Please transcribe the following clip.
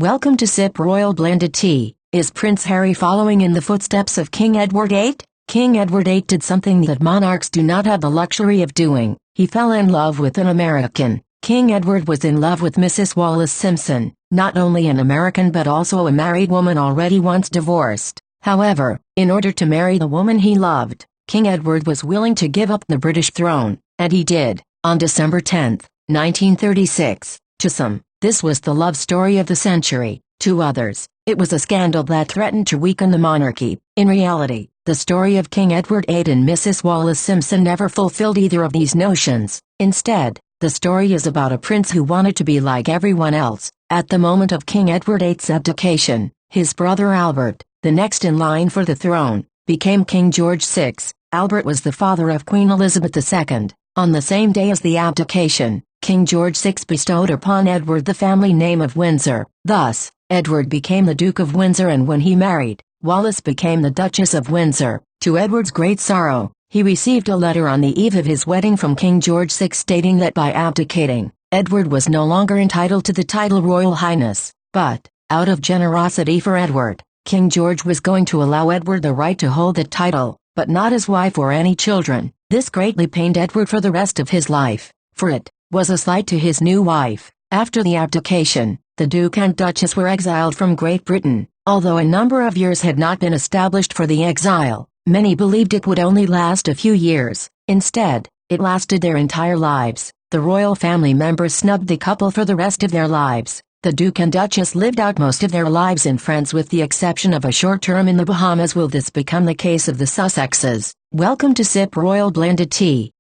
Welcome to Sip Royal Blended Tea. Is Prince Harry following in the footsteps of King Edward VIII? King Edward VIII did something that monarchs do not have the luxury of doing. He fell in love with an American. King Edward was in love with Mrs. Wallis Simpson, not only an American but also a married woman already once divorced. However, in order to marry the woman he loved, King Edward was willing to give up the British throne, and he did, on December 10, 1936, to some. This was the love story of the century. To others, it was a scandal that threatened to weaken the monarchy. In reality, the story of King Edward VIII and Mrs. Wallis Simpson never fulfilled either of these notions. Instead, the story is about a prince who wanted to be like everyone else. At the moment of King Edward VIII's abdication, his brother Albert, the next in line for the throne, became King George VI. Albert was the father of Queen Elizabeth II. On the same day as the abdication, King George VI bestowed upon Edward the family name of Windsor. Thus, Edward became the Duke of Windsor, and when he married, Wallis became the Duchess of Windsor. To Edward's great sorrow, he received a letter on the eve of his wedding from King George VI stating that by abdicating, Edward was no longer entitled to the title Royal Highness, but, out of generosity for Edward, King George was going to allow Edward the right to hold the title, but not his wife or any children. This greatly pained Edward for the rest of his life, for it was a slight to his new wife. After the abdication, the Duke and Duchess were exiled from Great Britain. Although a number of years had not been established for the exile, many believed it would only last a few years. Instead, it lasted their entire lives. The royal family members snubbed the couple for the rest of their lives. The Duke and Duchess lived out most of their lives in France with the exception of a short term in the Bahamas. Will this become the case of the Sussexes? Welcome to Sip Royal Blended Tea.